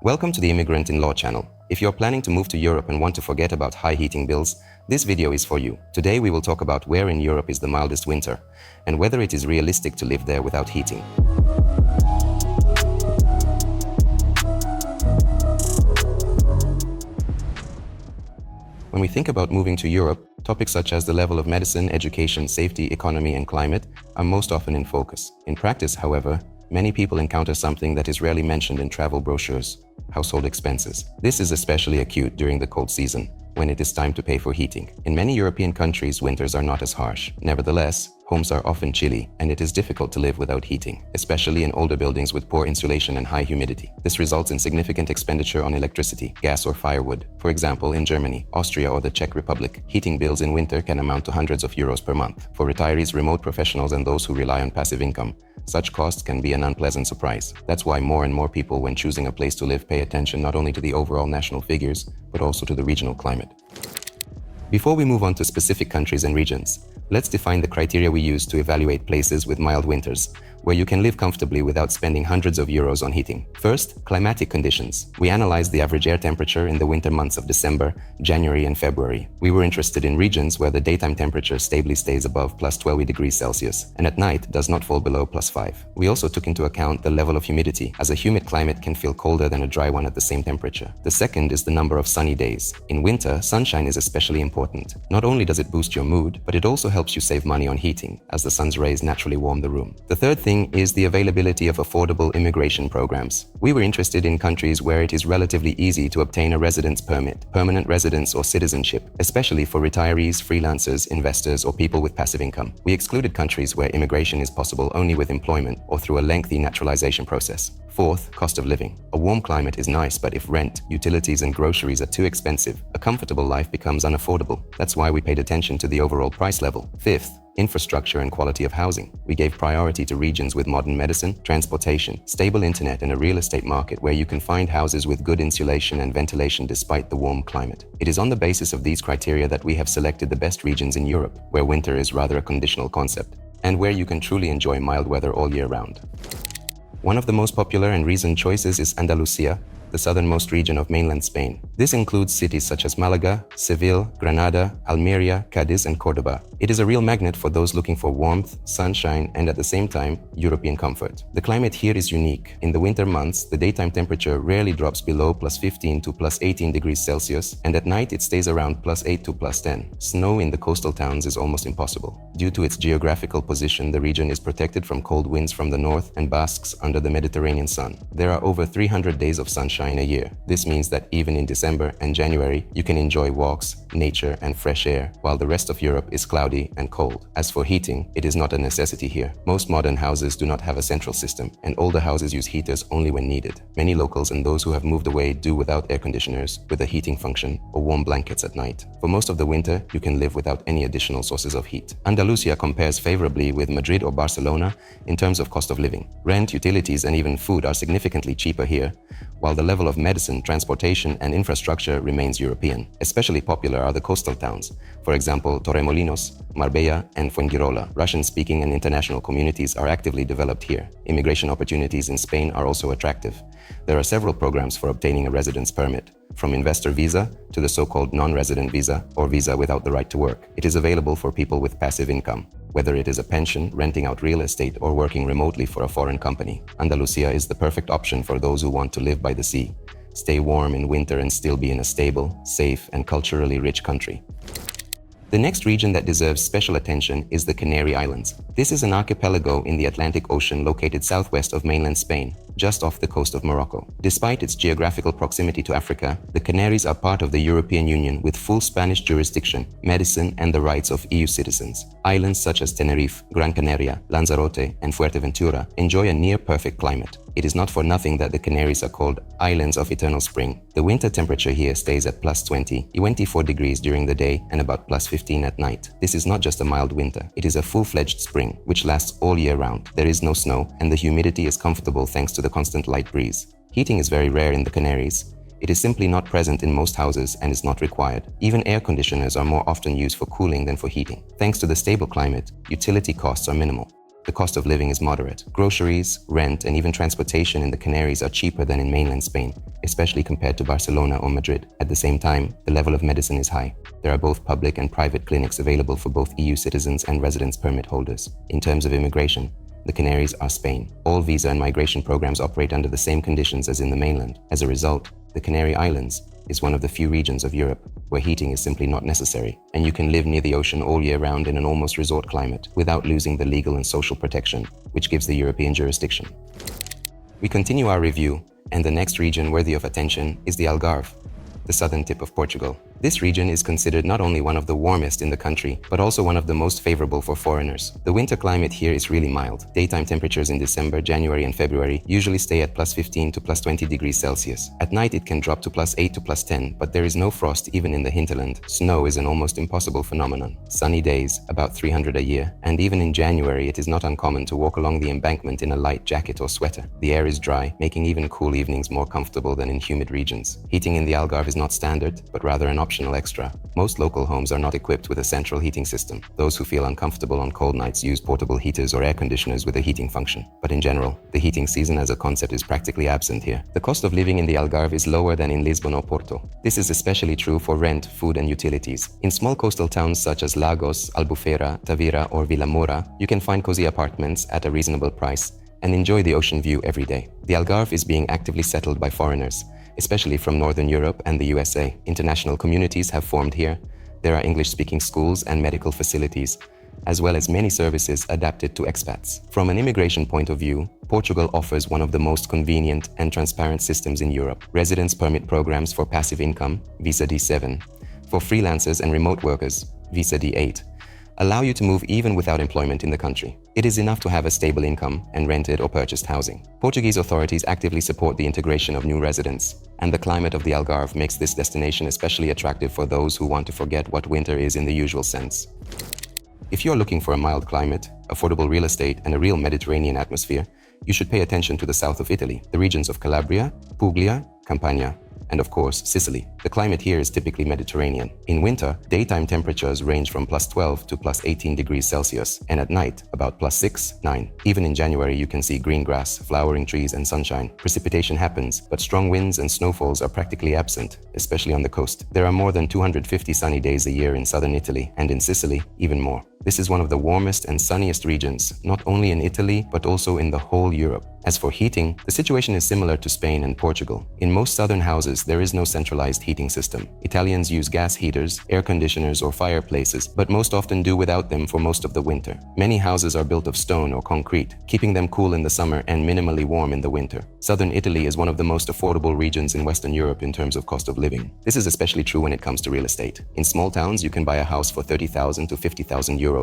Welcome to the Immigrantinlaw channel. If you're planning to move to Europe and want to forget about high heating bills, this video is for you. Today we will talk about where in Europe is the mildest winter, and whether it is realistic to live there without heating. When we think about moving to Europe, topics such as the level of medicine, education, safety, economy, and climate are most often in focus. In practice, however, many people encounter something that is rarely mentioned in travel brochures: household expenses. This is especially acute during the cold season, when it is time to pay for heating. In many European countries, winters are not as harsh. Nevertheless, homes are often chilly, and it is difficult to live without heating, especially in older buildings with poor insulation and high humidity. This results in significant expenditure on electricity, gas, or firewood. For example, in Germany, Austria, or the Czech Republic, heating bills in winter can amount to hundreds of euros per month. For retirees, remote professionals, and those who rely on passive income, such costs can be an unpleasant surprise. That's why more and more people, when choosing a place to live, pay attention not only to the overall national figures, but also to the regional climate. Before we move on to specific countries and regions, let's define the criteria we use to evaluate places with mild winters, where you can live comfortably without spending hundreds of euros on heating. First, climatic conditions. We analyzed the average air temperature in the winter months of December, January, and February. We were interested in regions where the daytime temperature stably stays above +12 degrees Celsius, and at night does not fall below +5. We also took into account the level of humidity, as a humid climate can feel colder than a dry one at the same temperature. The second is the number of sunny days. In winter, sunshine is especially important. Not only does it boost your mood, but it also helps you save money on heating, as the sun's rays naturally warm the room. The third thing is the availability of affordable immigration programs. We were interested in countries where it is relatively easy to obtain a residence permit, permanent residence, or citizenship, especially for retirees, freelancers, investors, or people with passive income. We excluded countries where immigration is possible only with employment or through a lengthy naturalization process. Fourth, cost of living. A warm climate is nice, but if rent, utilities, and groceries are too expensive, a comfortable life becomes unaffordable. That's why we paid attention to the overall price level. Fifth, infrastructure and quality of housing. We gave priority to regions with modern medicine, transportation, stable internet, and a real estate market where you can find houses with good insulation and ventilation despite the warm climate. It is on the basis of these criteria that we have selected the best regions in Europe, where winter is rather a conditional concept, and where you can truly enjoy mild weather all year round. One of the most popular and recent choices is Andalusia, the southernmost region of mainland Spain. This includes cities such as Malaga, Seville, Granada, Almeria, Cadiz, and Cordoba. It is a real magnet for those looking for warmth, sunshine, and at the same time, European comfort. The climate here is unique. In the winter months, the daytime temperature rarely drops below +15 to +18 degrees Celsius, and at night it stays around +8 to +10. Snow in the coastal towns is almost impossible. Due to its geographical position, the region is protected from cold winds from the north and basks under the Mediterranean sun. There are over 300 days of sunshine a year. This means that even in December and January, you can enjoy walks, nature, and fresh air, while the rest of Europe is cloudy and cold. As for heating, it is not a necessity here. Most modern houses do not have a central system, and older houses use heaters only when needed. Many locals and those who have moved away do without air conditioners, with a heating function, or warm blankets at night. For most of the winter, you can live without any additional sources of heat. Andalusia compares favorably with Madrid or Barcelona in terms of cost of living. Rent, utilities, and even food are significantly cheaper here, while the level of medicine, transportation, and infrastructure remains European. Especially popular are the coastal towns, for example, Torremolinos, Marbella, and Fuengirola. Russian-speaking and international communities are actively developed here. Immigration opportunities in Spain are also attractive. There are several programs for obtaining a residence permit, from investor visa to the so-called non-resident visa, or visa without the right to work. It is available for people with passive income, whether it is a pension, renting out real estate, or working remotely for a foreign company. Andalusia is the perfect option for those who want to live by the sea, stay warm in winter, and still be in a stable, safe, and culturally rich country. The next region that deserves special attention is the Canary Islands. This is an archipelago in the Atlantic Ocean located southwest of mainland Spain, just off the coast of Morocco. Despite its geographical proximity to Africa, the Canaries are part of the European Union with full Spanish jurisdiction, medicine, and the rights of EU citizens. Islands such as Tenerife, Gran Canaria, Lanzarote, and Fuerteventura enjoy a near-perfect climate. It is not for nothing that the Canaries are called Islands of Eternal Spring. The winter temperature here stays at +24 degrees during the day and about +15 at night. This is not just a mild winter, it is a full-fledged spring, which lasts all year round. There is no snow, and the humidity is comfortable thanks to the constant light breeze. Heating is very rare in the Canaries. It is simply not present in most houses and is not required. Even air conditioners are more often used for cooling than for heating. Thanks to the stable climate, utility costs are minimal. The cost of living is moderate. Groceries, rent, and even transportation in the Canaries are cheaper than in mainland Spain, especially compared to Barcelona or Madrid. At the same time, the level of medicine is high. There are both public and private clinics available for both EU citizens and residence permit holders. In terms of immigration, the Canaries are Spain. All visa and migration programs operate under the same conditions as in the mainland. As a result, the Canary Islands is one of the few regions of Europe where heating is simply not necessary, and you can live near the ocean all year round in an almost resort climate without losing the legal and social protection which gives the European jurisdiction. We continue our review, and the next region worthy of attention is the Algarve, the southern tip of Portugal. This region is considered not only one of the warmest in the country, but also one of the most favorable for foreigners. The winter climate here is really mild. Daytime temperatures in December, January, and February usually stay at +15 to +20 degrees Celsius. At night it can drop to +8 to +10, but there is no frost even in the hinterland. Snow is an almost impossible phenomenon. Sunny days, about 300 a year, and even in January it is not uncommon to walk along the embankment in a light jacket or sweater. The air is dry, making even cool evenings more comfortable than in humid regions. Heating in the Algarve is not standard, but rather an optional extra. Most local homes are not equipped with a central heating system. Those who feel uncomfortable on cold nights use portable heaters or air conditioners with a heating function. But in general, the heating season as a concept is practically absent here. The cost of living in the Algarve is lower than in Lisbon or Porto. This is especially true for rent, food, and utilities. In small coastal towns such as Lagos, Albufeira, Tavira, or Vilamora, you can find cozy apartments at a reasonable price and enjoy the ocean view every day. The Algarve is being actively settled by foreigners, especially from Northern Europe and the USA. International communities have formed here. There are English-speaking schools and medical facilities, as well as many services adapted to expats. From an immigration point of view, Portugal offers one of the most convenient and transparent systems in Europe. Residence permit programs for passive income, Visa D7, for freelancers and remote workers, Visa D8, allow you to move even without employment in the country. It is enough to have a stable income and rented or purchased housing. Portuguese authorities actively support the integration of new residents, and the climate of the Algarve makes this destination especially attractive for those who want to forget what winter is in the usual sense. If you're looking for a mild climate, affordable real estate, and a real Mediterranean atmosphere, you should pay attention to the south of Italy, the regions of Calabria, Puglia, Campania, and of course, Sicily. The climate here is typically Mediterranean. In winter, daytime temperatures range from +12 to +18 degrees Celsius, and at night, about +6, 9. Even in January, you can see green grass, flowering trees, and sunshine. Precipitation happens, but strong winds and snowfalls are practically absent, especially on the coast. There are more than 250 sunny days a year in southern Italy, and in Sicily, even more. This is one of the warmest and sunniest regions, not only in Italy, but also in the whole Europe. As for heating, the situation is similar to Spain and Portugal. In most southern houses, there is no centralized heating system. Italians use gas heaters, air conditioners, or fireplaces, but most often do without them for most of the winter. Many houses are built of stone or concrete, keeping them cool in the summer and minimally warm in the winter. Southern Italy is one of the most affordable regions in Western Europe in terms of cost of living. This is especially true when it comes to real estate. In small towns, you can buy a house for 30,000 to 50,000 euros.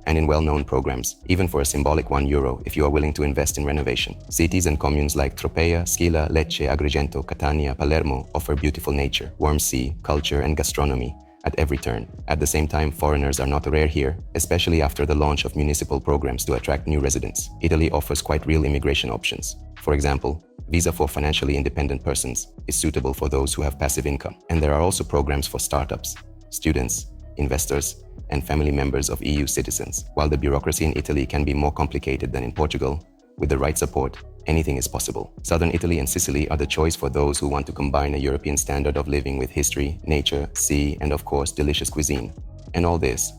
And in well-known programs, even for a symbolic €1 if you are willing to invest in renovation. Cities and communes like Tropea, Scilla, Lecce, Agrigento, Catania, Palermo offer beautiful nature, warm sea, culture, and gastronomy at every turn. At the same time, foreigners are not rare here, especially after the launch of municipal programs to attract new residents. Italy offers quite real immigration options. For example, visa for financially independent persons is suitable for those who have passive income. And there are also programs for startups, students, investors, and family members of EU citizens. While the bureaucracy in Italy can be more complicated than in Portugal, with the right support, anything is possible. Southern Italy and Sicily are the choice for those who want to combine a European standard of living with history, nature, sea, and of course, delicious cuisine. And all this,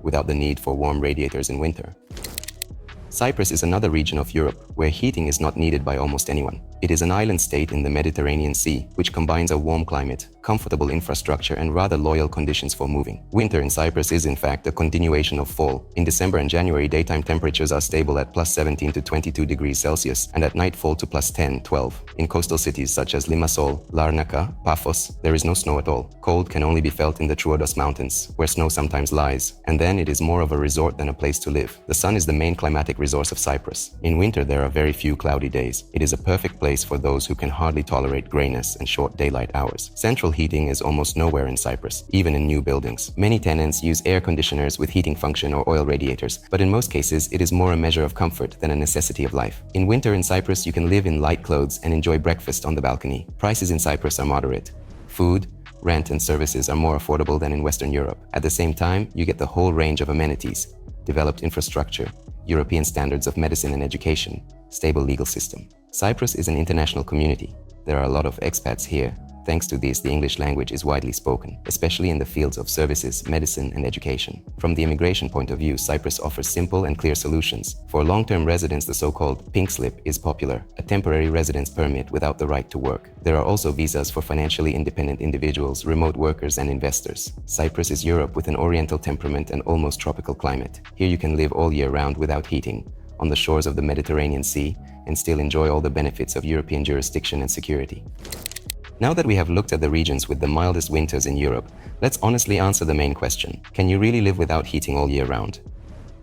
without the need for warm radiators in winter. Cyprus is another region of Europe where heating is not needed by almost anyone. It is an island state in the Mediterranean Sea, which combines a warm climate, comfortable infrastructure, and rather loyal conditions for moving. Winter in Cyprus is in fact a continuation of fall. In December and January, daytime temperatures are stable at +17 to 22 degrees Celsius, and at night fall to +10, 12. In coastal cities such as Limassol, Larnaca, Paphos, there is no snow at all. Cold can only be felt in the Troodos Mountains, where snow sometimes lies, and then it is more of a resort than a place to live. The sun is the main climatic resource of Cyprus. In winter, there are very few cloudy days. It is a perfect place for those who can hardly tolerate grayness and short daylight hours. Central heating is almost nowhere in Cyprus, even in new buildings. Many tenants use air conditioners with heating function or oil radiators, but in most cases, it is more a measure of comfort than a necessity of life. In winter in Cyprus, you can live in light clothes and enjoy breakfast on the balcony. Prices in Cyprus are moderate. Food, rent, and services are more affordable than in Western Europe. At the same time, you get the whole range of amenities, developed infrastructure, European standards of medicine and education, stable legal system. Cyprus is an international community. There are a lot of expats here. Thanks to this, the English language is widely spoken, especially in the fields of services, medicine, and education. From the immigration point of view, Cyprus offers simple and clear solutions. For long-term residents, the so-called pink slip is popular, a temporary residence permit without the right to work. There are also visas for financially independent individuals, remote workers, and investors. Cyprus is Europe with an oriental temperament and almost tropical climate. Here you can live all year round without heating, on the shores of the Mediterranean Sea, and still enjoy all the benefits of European jurisdiction and security. Now that we have looked at the regions with the mildest winters in Europe, let's honestly answer the main question. Can you really live without heating all year round?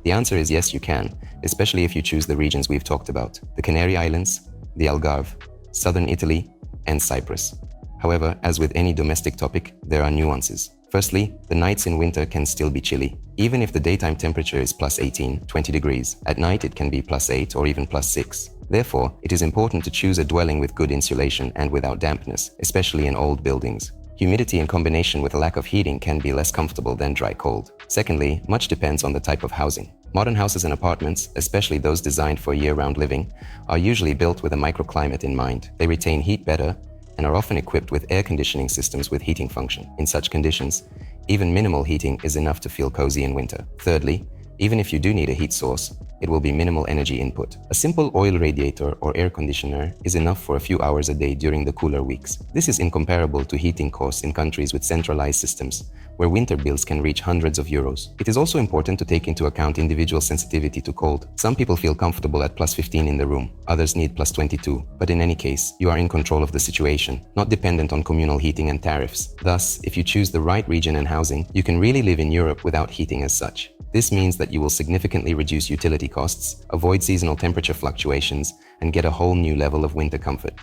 The answer is yes, you can, especially if you choose the regions we've talked about: the Canary Islands, the Algarve, southern Italy, and Cyprus. However, as with any domestic topic, there are nuances. Firstly, the nights in winter can still be chilly. Even if the daytime temperature is plus 18, 20 degrees, at night it can be plus 8 or even plus 6. Therefore, it is important to choose a dwelling with good insulation and without dampness, especially in old buildings. Humidity in combination with a lack of heating can be less comfortable than dry cold. Secondly, much depends on the type of housing. Modern houses and apartments, especially those designed for year-round living, are usually built with a microclimate in mind. They retain heat better and are often equipped with air conditioning systems with heating function. In such conditions, even minimal heating is enough to feel cozy in winter. Thirdly, even if you do need a heat source, it will be minimal energy input. A simple oil radiator or air conditioner is enough for a few hours a day during the cooler weeks. This is incomparable to heating costs in countries with centralized systems, where winter bills can reach hundreds of euros. It is also important to take into account individual sensitivity to cold. Some people feel comfortable at plus 15 in the room, others need plus 22. But in any case, you are in control of the situation, not dependent on communal heating and tariffs. Thus, if you choose the right region and housing, you can really live in Europe without heating as such. This means that you will significantly reduce utility costs, avoid seasonal temperature fluctuations, and get a whole new level of winter comfort.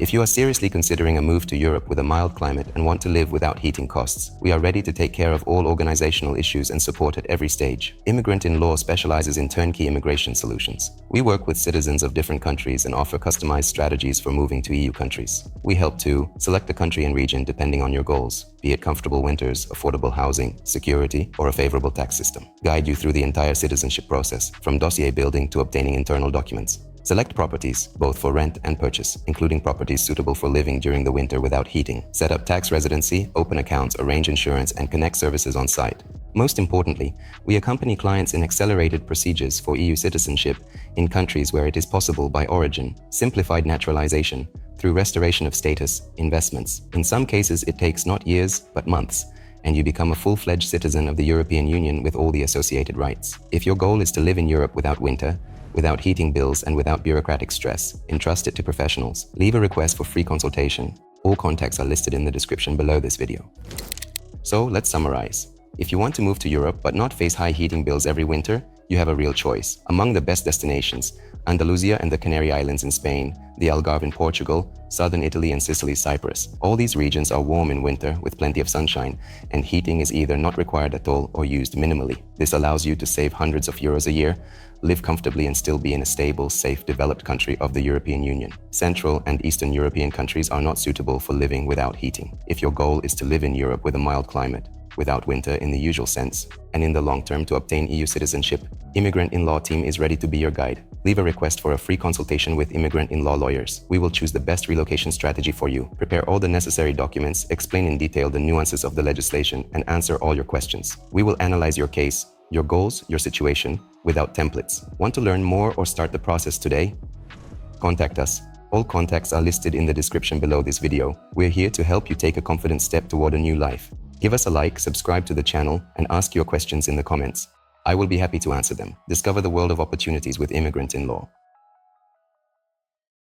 If you are seriously considering a move to Europe with a mild climate and want to live without heating costs, we are ready to take care of all organizational issues and support at every stage. Immigrantinlaw specializes in turnkey immigration solutions. We work with citizens of different countries and offer customized strategies for moving to EU countries. We help to select the country and region depending on your goals, be it comfortable winters, affordable housing, security, or a favorable tax system. Guide you through the entire citizenship process, from dossier building to obtaining internal documents. Select properties, both for rent and purchase, including properties suitable for living during the winter without heating. Set up tax residency, open accounts, arrange insurance, and connect services on site. Most importantly, we accompany clients in accelerated procedures for EU citizenship in countries where it is possible by origin, simplified naturalization, through restoration of status, investments. In some cases, it takes not years, but months, and you become a full-fledged citizen of the European Union with all the associated rights. If your goal is to live in Europe without winter, without heating bills, and without bureaucratic stress, entrust it to professionals. Leave a request for free consultation. All contacts are listed in the description below this video. So let's summarize. If you want to move to Europe but not face high heating bills every winter, you have a real choice. Among the best destinations: Andalusia and the Canary Islands in Spain, the Algarve in Portugal, southern Italy and Sicily, Cyprus. All these regions are warm in winter with plenty of sunshine, and heating is either not required at all or used minimally. This allows you to save hundreds of euros a year, live comfortably, and still be in a stable, safe, developed country of the European Union. Central and Eastern European countries are not suitable for living without heating. If your goal is to live in Europe with a mild climate, without winter in the usual sense, and in the long term to obtain EU citizenship, Immigrantinlaw team is ready to be your guide. Leave a request for a free consultation with Immigrantinlaw lawyers. We will choose the best relocation strategy for you, prepare all the necessary documents, explain in detail the nuances of the legislation, and answer all your questions. We will analyze your case, your goals, your situation, without templates. Want to learn more or start the process today? Contact us. All contacts are listed in the description below this video. We're here to help you take a confident step toward a new life. Give us a like, subscribe to the channel, and ask your questions in the comments. I will be happy to answer them. Discover the world of opportunities with Immigrantinlaw.